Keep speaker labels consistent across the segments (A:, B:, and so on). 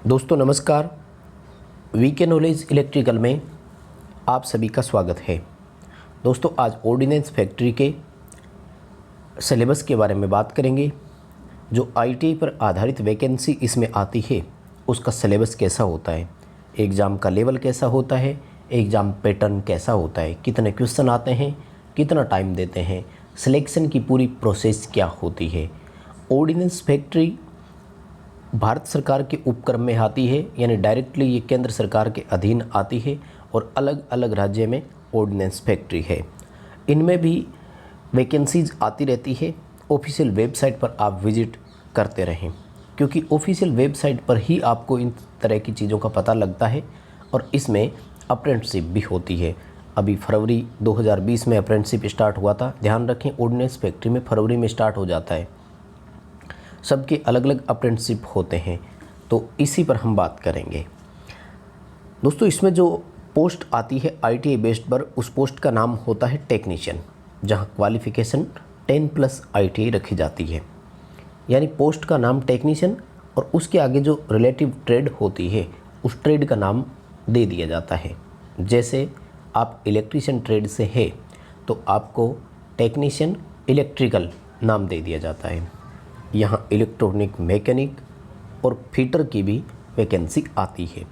A: दोस्तों नमस्कार। VK knowledge electrical में आप सभी का स्वागत है। दोस्तों आज ऑर्डिनेंस फैक्ट्री के सिलेबस के बारे में बात करेंगे। जो आईटीआई पर आधारित वैकेंसी इसमें आती है उसका सिलेबस कैसा होता है, एग्ज़ाम का लेवल कैसा होता है, एग्ज़ाम पैटर्न कैसा होता है, कितने क्वेश्चन आते हैं, कितना टाइम देते हैं, सिलेक्शन की पूरी प्रोसेस क्या होती है। ऑर्डिनेंस फैक्ट्री भारत सरकार के उपक्रम में आती है, यानी डायरेक्टली ये केंद्र सरकार के अधीन आती है और अलग अलग राज्य में ऑर्डिनेंस फैक्ट्री है। इनमें भी वैकेंसीज आती रहती है। ऑफिशियल वेबसाइट पर आप विजिट करते रहें, क्योंकि ऑफिशियल वेबसाइट पर ही आपको इन तरह की चीज़ों का पता लगता है। और इसमें अप्रेंटिसशिप भी होती है। अभी फरवरी 2020 में अप्रेंटिसशिप स्टार्ट हुआ था। ध्यान रखें, ऑर्डिनेंस फैक्ट्री में फरवरी में स्टार्ट हो जाता है। सबके अलग अलग अप्रेंटिसशिप होते हैं, तो इसी पर हम बात करेंगे। दोस्तों इसमें जो पोस्ट आती है आईटीआई बेस्ड पर, उस पोस्ट का नाम होता है टेक्नीशियन, जहां क्वालिफ़िकेशन 10+ आईटीआई रखी जाती है। यानी पोस्ट का नाम टेक्नीशियन और उसके आगे जो रिलेटिव ट्रेड होती है उस ट्रेड का नाम दे दिया जाता है। जैसे आप इलेक्ट्रीशियन ट्रेड से है तो आपको टेक्नीशियन इलेक्ट्रिकल नाम दे दिया जाता है। यहाँ इलेक्ट्रॉनिक मैकेनिक और फिटर की भी वैकेंसी आती है।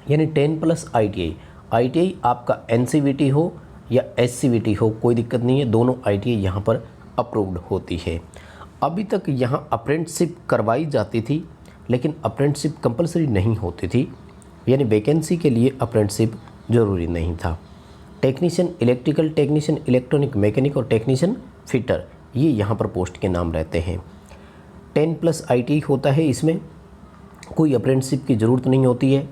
A: यानी 10+ आईटीआई आपका एनसीवीटी हो या एससीवीटी हो, कोई दिक्कत नहीं है, दोनों आईटीआई यहाँ पर अप्रूव्ड होती है। अभी तक यहाँ अप्रेंटिसशिप करवाई जाती थी, लेकिन अप्रेंटिसशिप कंपलसरी नहीं होती थी। यानी वैकेंसी के लिए अप्रेंटिसशिप ज़रूरी नहीं था। Technician electrical, technician electronic mechanic और टेक्नीशियन फिटर, ये यहाँ पर पोस्ट के नाम रहते हैं। 10+ आईटीआई होता है, इसमें कोई अप्रेंटिसशिप की ज़रूरत नहीं होती है।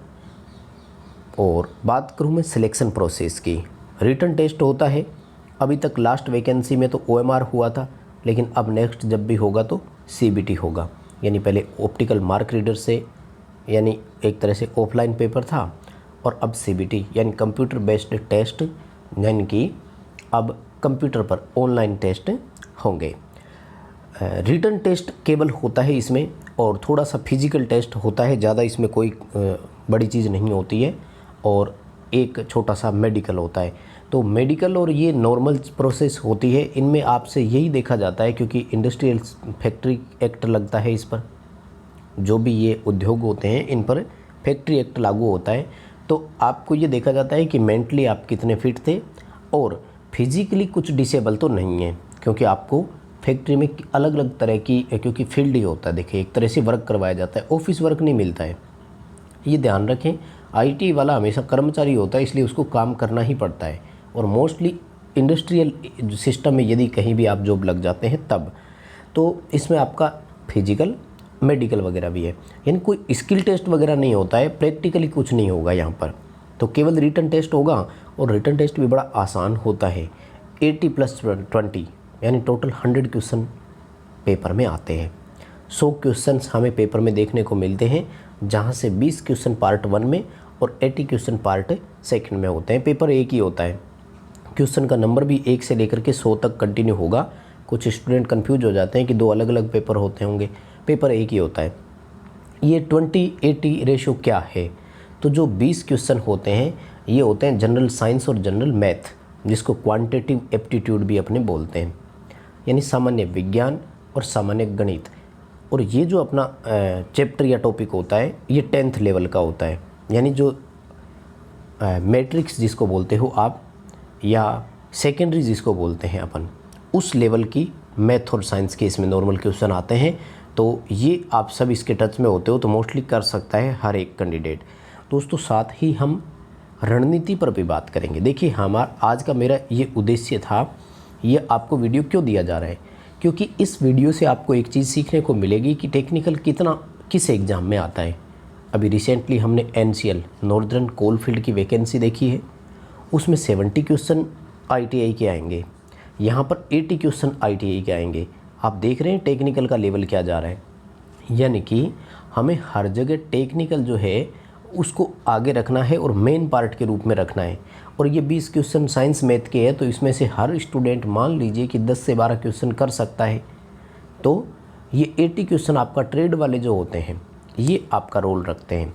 A: और बात करूँ मैं सिलेक्शन प्रोसेस की, रिटन टेस्ट होता है। अभी तक लास्ट वैकेंसी में तो ओएमआर हुआ था, लेकिन अब नेक्स्ट जब भी होगा तो सीबीटी होगा। यानी पहले ऑप्टिकल मार्क रीडर से, यानी एक तरह से ऑफलाइन पेपर था, और अब सीबीटी यानी कंप्यूटर बेस्ड टेस्ट, यानी कि अब कंप्यूटर पर ऑनलाइन टेस्ट होंगे। रिटन टेस्ट केवल होता है इसमें, और थोड़ा सा फिजिकल टेस्ट होता है, ज़्यादा इसमें कोई बड़ी चीज़ नहीं होती है। और एक छोटा सा मेडिकल होता है। तो मेडिकल और ये नॉर्मल प्रोसेस होती है। इनमें आपसे यही देखा जाता है, क्योंकि इंडस्ट्रियल फैक्ट्री एक्ट लगता है इस पर, जो भी ये उद्योग होते हैं इन पर फैक्ट्री एक्ट लागू होता है। तो आपको ये देखा जाता है कि मेंटली आप कितने फिट थे, और फिजिकली कुछ डिसेबल तो नहीं है, क्योंकि आपको फैक्ट्री में अलग अलग तरह की, क्योंकि फील्ड ही होता है, देखिए एक तरह से वर्क करवाया जाता है, ऑफिस वर्क नहीं मिलता है। ये ध्यान रखें, आईटी वाला हमेशा कर्मचारी होता है, इसलिए उसको काम करना ही पड़ता है। और मोस्टली इंडस्ट्रियल सिस्टम में यदि कहीं भी आप जॉब लग जाते हैं तब, तो इसमें आपका फिजिकल मेडिकल वगैरह भी है। यानी कोई स्किल टेस्ट वगैरह नहीं होता है, प्रैक्टिकली कुछ नहीं होगा यहाँ पर, तो केवल रिटन टेस्ट होगा। और रिटन टेस्ट भी बड़ा आसान होता है। 80+20 यानी टोटल 100 क्वेश्चन पेपर में आते हैं। 100 क्वेश्चन हमें पेपर में देखने को मिलते हैं, जहां से 20 क्वेश्चन पार्ट 1 में और 80 क्वेश्चन पार्ट 2 में होते हैं। पेपर एक ही होता है, क्वेश्चन का नंबर भी 1 से लेकर के 100 तक कंटिन्यू होगा। कुछ स्टूडेंट कंफ्यूज हो जाते हैं कि 2 अलग अलग पेपर होते होंगे, पेपर एक ही होता है। ये 20-80 रेशो क्या है? तो जो 20 क्वेश्चन होते हैं ये होते हैं जनरल साइंस और जनरल मैथ, जिसको क्वांटिटेटिव एप्टीट्यूड भी अपने बोलते हैं, यानी सामान्य विज्ञान और सामान्य गणित। और ये जो अपना चैप्टर या टॉपिक होता है ये 10th लेवल का होता है। यानी जो मैट्रिक्स जिसको बोलते हो आप, या सेकेंडरी जिसको बोलते हैं अपन, उस लेवल की मैथ और साइंस के इसमें नॉर्मल क्वेश्चन आते हैं। तो ये आप सब इसके टच में होते हो तो मोस्टली कर सकता है हर एक कैंडिडेट। दोस्तों साथ ही हम रणनीति पर भी बात करेंगे। देखिए हमारा आज का मेरा ये उद्देश्य था, ये आपको वीडियो क्यों दिया जा रहा है, क्योंकि इस वीडियो से आपको एक चीज़ सीखने को मिलेगी कि टेक्निकल कितना किस एग्ज़ाम में आता है। अभी रिसेंटली हमने एनसीएल नॉर्दर्न कोल फील्ड की वैकेंसी देखी है, उसमें 70 क्वेश्चन आईटीआई के आएंगे, यहाँ पर 80 क्वेश्चन आईटीआई के आएंगे। आप देख रहे हैं टेक्निकल का लेवल क्या जा रहा है। यानी कि हमें हर जगह टेक्निकल जो है उसको आगे रखना है और मेन पार्ट के रूप में रखना है। और ये 20 क्वेश्चन साइंस मैथ के हैं, तो इसमें से हर स्टूडेंट मान लीजिए कि 10 से 12 क्वेश्चन कर सकता है। तो ये 80 क्वेश्चन आपका ट्रेड वाले जो होते हैं ये आपका रोल रखते हैं।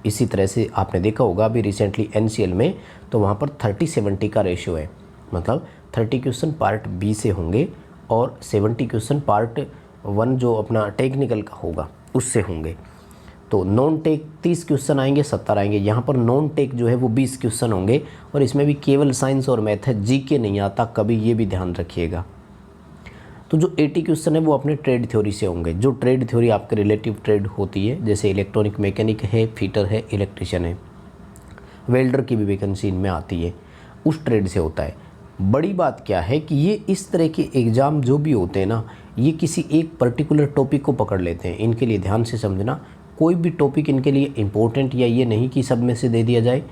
A: इसी तरह से आपने देखा होगा अभी रिसेंटली NCL में, तो वहाँ पर 30-70 का रेशियो है, मतलब 30 क्वेश्चन पार्ट बी से होंगे और 70 क्वेश्चन पार्ट 1 जो अपना टेक्निकल का होगा उससे होंगे। तो नॉन टेक 30 क्वेश्चन आएंगे, 70 आएंगे। यहाँ पर नॉन टेक जो है वो 20 क्वेश्चन होंगे और इसमें भी केवल साइंस और मैथ है, GK नहीं आता कभी, ये भी ध्यान रखिएगा। तो जो 80 क्वेश्चन है वो अपने ट्रेड थ्योरी से होंगे, जो ट्रेड थ्योरी आपके रिलेटिव ट्रेड होती है, जैसे इलेक्ट्रॉनिक मैकेनिक है, फिटर है, इलेक्ट्रिशियन है, वेल्डर की भी वैकेंसी इनमें आती है, उस ट्रेड से होता है। बड़ी बात क्या है कि ये इस तरह के एग्ज़ाम जो भी होते हैं ना, ये किसी एक पर्टिकुलर टॉपिक को पकड़ लेते हैं। इनके लिए ध्यान से समझना, कोई भी टॉपिक इनके लिए इम्पोर्टेंट या ये नहीं कि सब में से दे दिया जाए।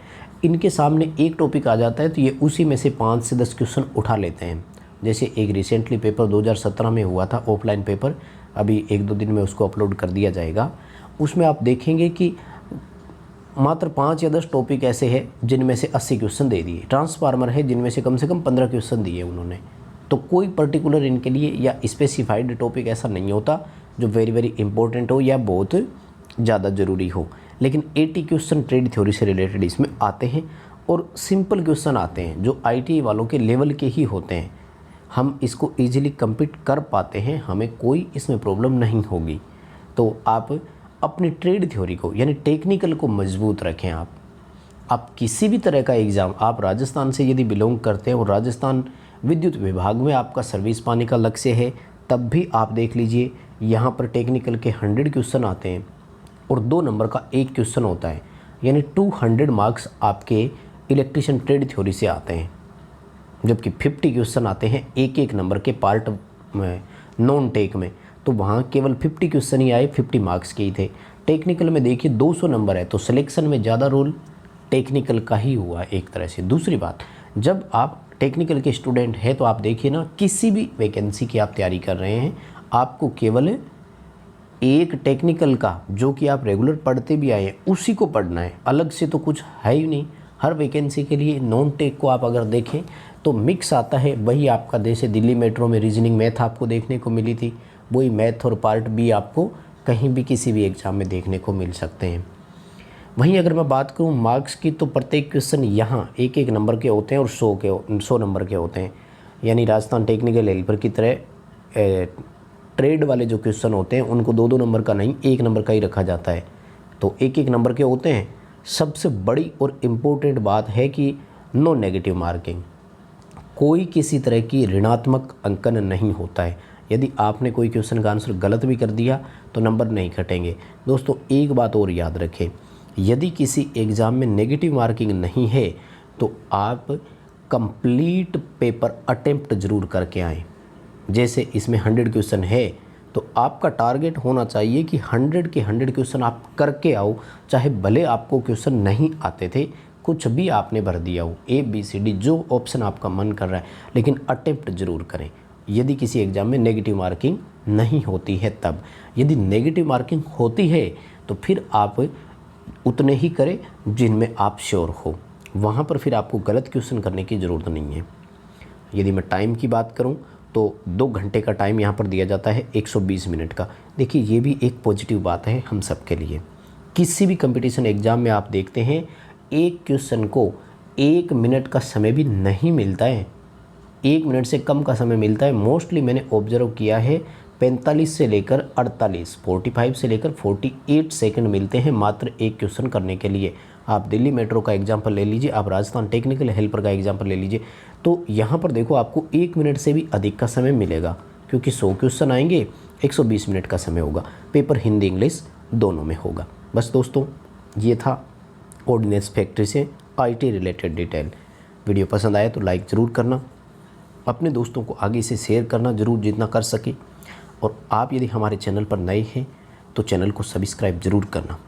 A: इनके सामने एक टॉपिक आ जाता है तो ये उसी में से 5 से 10 क्वेश्चन उठा लेते हैं। जैसे एक रिसेंटली पेपर 2017 में हुआ था, ऑफलाइन पेपर, अभी 1-2 दिन में उसको अपलोड कर दिया जाएगा। उसमें आप देखेंगे कि मात्र 5 या 10 टॉपिक ऐसे हैं जिनमें से 80 क्वेश्चन दे दिए। ट्रांसफार्मर है जिनमें से कम 15 क्वेश्चन दिए उन्होंने। तो कोई पर्टिकुलर इनके लिए या स्पेसिफाइड टॉपिक ऐसा नहीं होता जो वेरी इंपॉर्टेंट हो या बहुत ज़्यादा ज़रूरी हो। लेकिन 80 क्वेश्चन ट्रेड थ्योरी से रिलेटेड इसमें आते हैं और सिंपल क्वेश्चन आते हैं जो ITI वालों के लेवल के ही होते हैं। हम इसको ईजिली कंप्लीट कर पाते हैं, हमें कोई इसमें प्रॉब्लम नहीं होगी। तो आप अपनी ट्रेड थ्योरी को यानी टेक्निकल को मजबूत रखें। आप किसी भी तरह का एग्ज़ाम, आप राजस्थान से यदि बिलोंग करते हैं और राजस्थान विद्युत विभाग में आपका सर्विस पाने का लक्ष्य है, तब भी आप देख लीजिए यहाँ पर टेक्निकल के 100 क्वेश्चन आते हैं और 2 नंबर का 1 क्वेश्चन होता है, यानी 200 मार्क्स आपके इलेक्ट्रिशियन ट्रेड थ्योरी से आते हैं। जबकि 50 क्वेश्चन आते हैं एक नंबर के पार्ट में, नॉन टेक में, तो वहाँ केवल 50 क्वेश्चन ही आए, 50 मार्क्स के ही थे। टेक्निकल में देखिए 200 नंबर है, तो सिलेक्शन में ज़्यादा रोल टेक्निकल का ही हुआ एक तरह से। दूसरी बात, जब आप टेक्निकल के स्टूडेंट हैं तो आप देखिए ना, किसी भी वैकेंसी की आप तैयारी कर रहे हैं, आपको केवल एक टेक्निकल का जो कि आप रेगुलर पढ़ते भी आए हैं उसी को पढ़ना है, अलग से तो कुछ है ही नहीं। हर वैकेंसी के लिए नॉन टेक को आप अगर देखें तो मिक्स आता है। वही आपका जैसे दिल्ली मेट्रो में रीजनिंग मैथ आपको देखने को मिली थी, वही मैथ और पार्ट बी आपको कहीं भी किसी भी एग्ज़ाम में देखने को मिल सकते हैं। वहीं अगर मैं बात करूं मार्क्स की, तो प्रत्येक क्वेश्चन यहाँ एक नंबर के होते हैं और 100 नंबर के होते हैं। यानी राजस्थान टेक्निकल हेल्पर की तरह ट्रेड वाले जो क्वेश्चन होते हैं उनको 2-2 नंबर का नहीं, 1 नंबर का ही रखा जाता है, तो 1-1 नंबर के होते हैं। सबसे बड़ी और इम्पोर्टेंट बात है कि नो नेगेटिव मार्किंग, कोई किसी तरह की ऋणात्मक अंकन नहीं होता है। यदि आपने कोई क्वेश्चन का आंसर गलत भी कर दिया तो नंबर नहीं कटेंगे। दोस्तों एक बात और याद रखें, यदि किसी एग्ज़ाम में नेगेटिव मार्किंग नहीं है तो आप कंप्लीट पेपर अटेम्प्ट ज़रूर करके आएँ। जैसे इसमें 100 क्वेश्चन है तो आपका टारगेट होना चाहिए कि 100 के 100 क्वेश्चन आप करके आओ, चाहे भले आपको क्वेश्चन नहीं आते थे, कुछ भी आपने भर दिया हो, ABCD जो ऑप्शन आपका मन कर रहा है, लेकिन अटेम्प्ट ज़रूर करें। यदि किसी एग्ज़ाम में नेगेटिव मार्किंग नहीं होती है तब, यदि नेगेटिव मार्किंग होती है तो फिर आप उतने ही करें जिनमें आप श्योर हो, वहाँ पर फिर आपको गलत क्वेश्चन करने की ज़रूरत नहीं है। यदि मैं टाइम की बात करूँ तो 2 घंटे का टाइम यहाँ पर दिया जाता है, 120 मिनट का। देखिए ये भी एक पॉजिटिव बात है हम सब के लिए। किसी भी कंपटीशन एग्ज़ाम में आप देखते हैं एक क्वेश्चन को 1 मिनट का समय भी नहीं मिलता है, 1 मिनट से कम का समय मिलता है। मोस्टली मैंने ऑब्जर्व किया है 45 से लेकर 48, 45 से लेकर 48 सेकंड मिलते हैं मात्र एक क्वेश्चन करने के लिए। आप दिल्ली मेट्रो का एग्जाम्पल ले लीजिए, आप राजस्थान टेक्निकल हेल्पर का एग्जाम्पल ले लीजिए, तो यहाँ पर देखो आपको 1 मिनट से भी अधिक का समय मिलेगा, क्योंकि 100 क्वेश्चन आएंगे, 120 मिनट का समय होगा। पेपर हिंदी इंग्लिश दोनों में होगा। बस दोस्तों ये था ऑर्डिनेंस फैक्ट्री से IT रिलेटेड डिटेल। वीडियो पसंद आया तो लाइक ज़रूर करना, अपने दोस्तों को आगे से शेयर करना ज़रूर जितना कर सके, और आप यदि हमारे चैनल पर नए हैं तो चैनल को सब्सक्राइब ज़रूर करना।